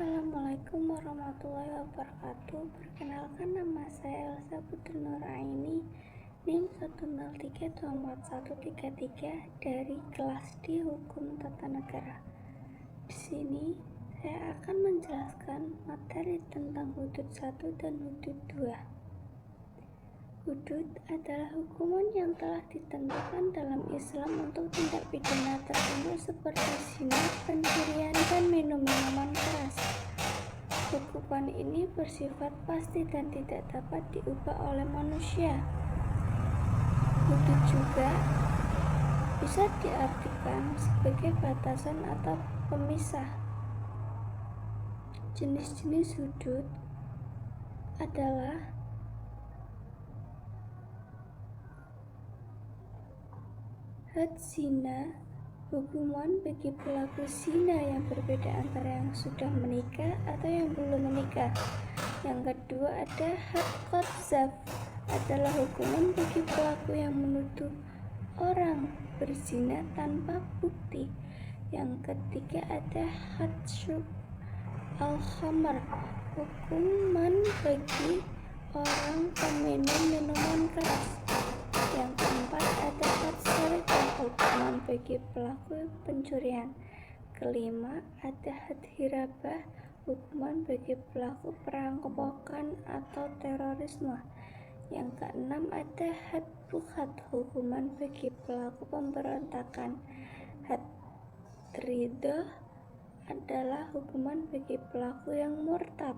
Assalamualaikum warahmatullahi wabarakatuh. Perkenalkan, nama saya Elsa Putri Nuraini, NIM 103241133 dari kelas D Hukum Tata Negara. Di sini saya akan menjelaskan materi tentang hudud 1 dan hudud 2. Hudud adalah hukuman yang telah ditentukan dalam Islam untuk tindak pidana tertentu seperti zina, pencurian, dan minum minuman keras. Hukuman ini bersifat pasti dan tidak dapat diubah oleh manusia. Hudud juga bisa diartikan sebagai batasan atau pemisah. Jenis-jenis hudud adalah had zina, hukuman bagi pelaku zina yang berbeda antara yang sudah menikah atau yang belum menikah. Yang kedua ada had qadzaf, adalah hukuman bagi pelaku yang menuduh orang berzina tanpa bukti. Yang ketiga ada had syurb al-khamr, hukuman bagi orang peminum minuman keras. Yang keempat ada had sarikah, hukuman bagi pelaku pencurian. Kelima ada had hirabah, hukuman bagi pelaku perampokan atau terorisme. Yang keenam ada had bughat, hukuman bagi pelaku pemberontakan. Had riddah adalah hukuman bagi pelaku yang murtad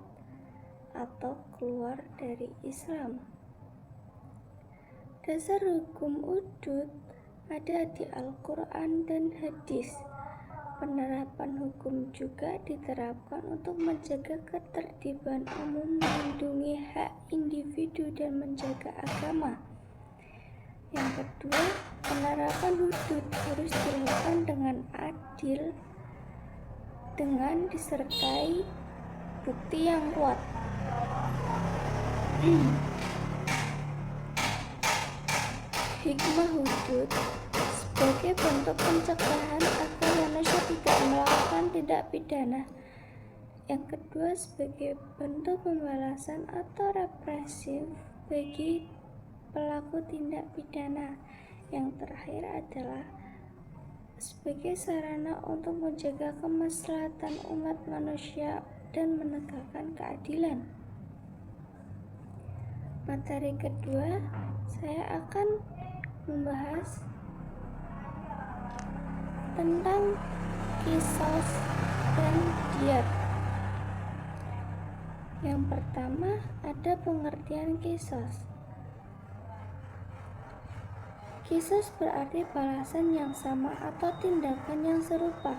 atau keluar dari Islam. Dasar hukum hudud ada di Al-Quran dan hadis. Penerapan hukum juga diterapkan untuk menjaga ketertiban umum, melindungi hak individu, dan menjaga agama. Yang kedua, penerapan hudud harus dilakukan dengan adil dengan disertai bukti yang kuat. Hikmah hudud sebagai bentuk pencegahan agar manusia tidak melakukan tindak pidana. Yang kedua, sebagai bentuk pembalasan atau represif bagi pelaku tindak pidana. Yang terakhir adalah sebagai sarana untuk menjaga kemaslahatan umat manusia dan menegakkan keadilan. Materi kedua, saya akan membahas tentang qisas dan diyat. Yang pertama ada pengertian qisas. Qisas berarti balasan yang sama atau tindakan yang serupa.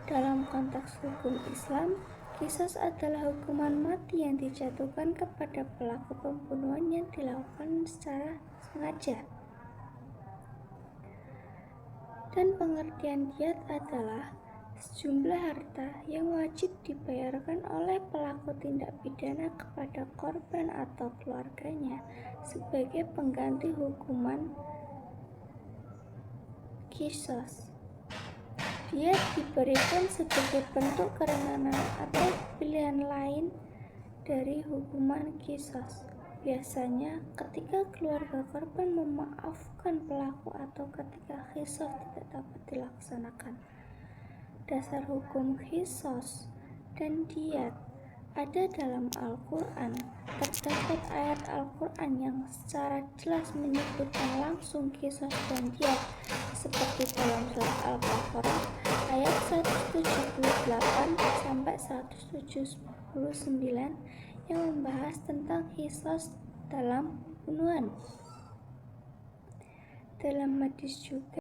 Dalam konteks hukum Islam, qisas adalah hukuman mati yang dijatuhkan kepada pelaku pembunuhan yang dilakukan secara sengaja. Dan pengertian diyat adalah sejumlah harta yang wajib dibayarkan oleh pelaku tindak pidana kepada korban atau keluarganya sebagai pengganti hukuman qisas. Diyat diberikan sebagai bentuk keringanan atau pilihan lain dari hukuman qisas. Biasanya ketika keluarga korban memaafkan pelaku atau ketika qisas tidak dapat dilaksanakan. Dasar hukum qisas dan diyat ada dalam Al-Quran. Terdapat ayat Al-Quran yang secara jelas menyebutkan langsung qisas dan diyat, seperti dalam surat Al-Baqarah ayat 178 sampai 179 yang membahas tentang qisas dalam pembunuhan. Dalam hadis juga